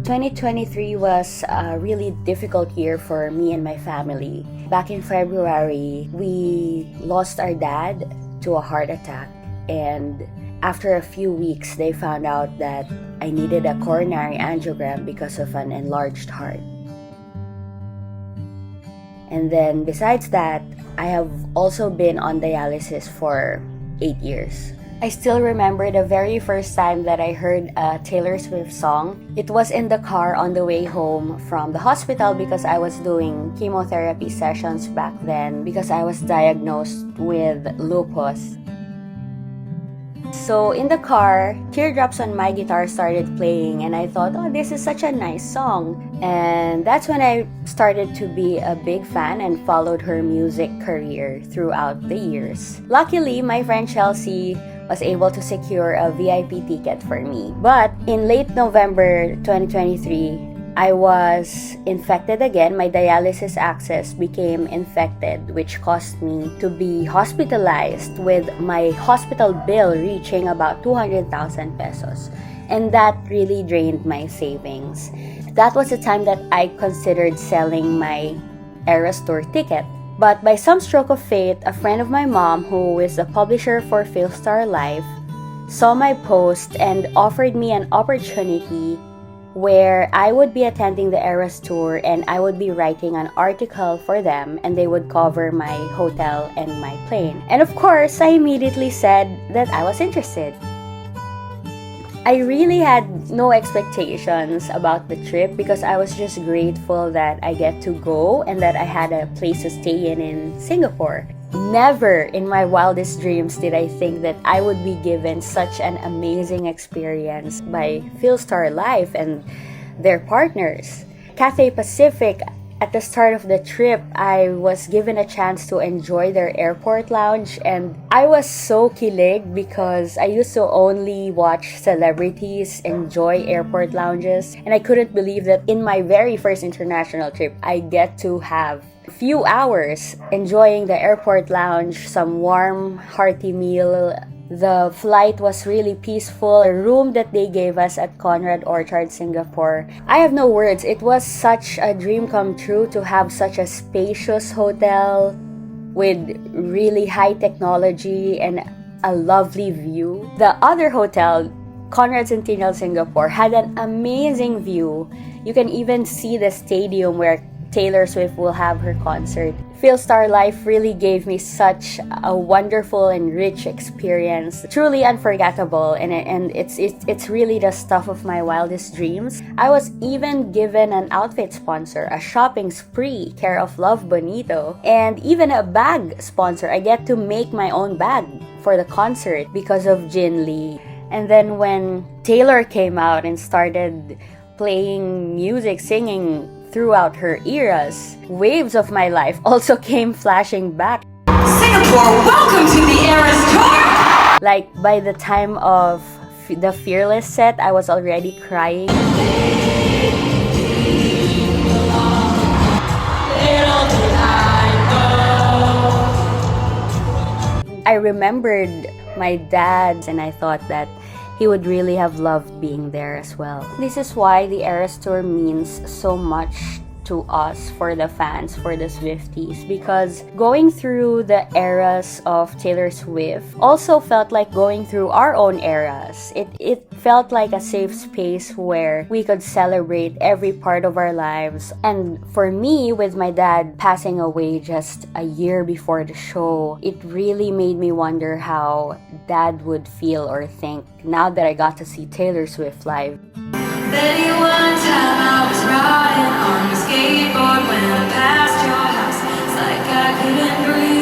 2023 was a really difficult year for me and my family. Back in February, we lost our dad to a heart attack, and after a few weeks, they found out that I needed a coronary angiogram because of an enlarged heart. And then besides that, I have also been on dialysis for 8 years. I still remember the very first time that I heard a Taylor Swift song. It was in the car on the way home from the hospital because I was doing chemotherapy sessions back then because I was diagnosed with lupus. So in the car, Teardrops on My Guitar started playing, and I thought, oh, this is such a nice song. And that's when I started to be a big fan and followed her music career throughout the years. Luckily, my friend Chelsea was able to secure a VIP ticket for me. But in late November 2023, I was infected again. My dialysis access became infected, which caused me to be hospitalized with my hospital bill reaching about 200,000 pesos. And that really drained my savings. That was the time that I considered selling my Eras Tour ticket. But by some stroke of fate, a friend of my mom, who is a publisher for PhilSTAR Life, saw my post and offered me an opportunity where I would be attending the Eras Tour and I would be writing an article for them, and they would cover my hotel and my plane. And of course, I immediately said that I was interested. I really had no expectations about the trip because I was just grateful that I get to go and that I had a place to stay in Singapore. Never in my wildest dreams did I think that I would be given such an amazing experience by PhilSTAR Life and their partners. Cathay Pacific, at the start of the trip, I was given a chance to enjoy their airport lounge, and I was so kilig because I used to only watch celebrities enjoy airport lounges, and I couldn't believe that in my very first international trip, I get to have few hours enjoying the airport lounge, some warm, hearty meal. The flight was really peaceful. The room that they gave us at Conrad Orchard, Singapore, I have no words. It was such a dream come true to have such a spacious hotel with really high technology and a lovely view. The other hotel, Conrad Centennial Singapore, had an amazing view. You can even see the stadium where Taylor Swift will have her concert. PhilSTAR Life really gave me such a wonderful and rich experience, truly unforgettable, and it's really the stuff of my wildest dreams. I was even given an outfit sponsor, a shopping spree, care of Love Bonito, and even a bag sponsor. I get to make my own bag for the concert because of Jin Lee. And then when Taylor came out and started playing music, singing throughout her eras, waves of my life also came flashing back. Singapore, welcome to the Eras Tour! Like, by the time of the Fearless set, I was already crying. I remembered my dad, and I thought that he would really have loved being there as well. This is why the Eras Tour means so much to us, for the fans, for the Swifties, because going through the eras of Taylor Swift also felt like going through our own eras. It felt like a safe space where we could celebrate every part of our lives. And for me, with my dad passing away just a year before the show, it really made me wonder how dad would feel or think now that I got to see Taylor Swift live. Betty, one time I was riding on the skateboard when I passed your house. It's like I couldn't breathe.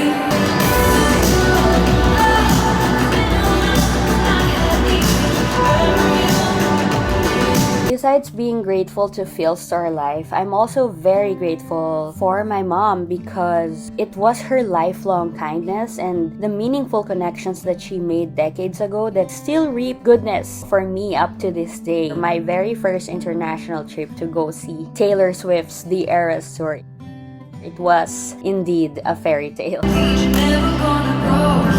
Besides being grateful to PhilSTAR Life, I'm also very grateful for my mom because it was her lifelong kindness and the meaningful connections that she made decades ago that still reap goodness for me up to this day. My very first international trip to go see Taylor Swift's The Eras Tour. It was indeed a fairy tale. Never gonna grow.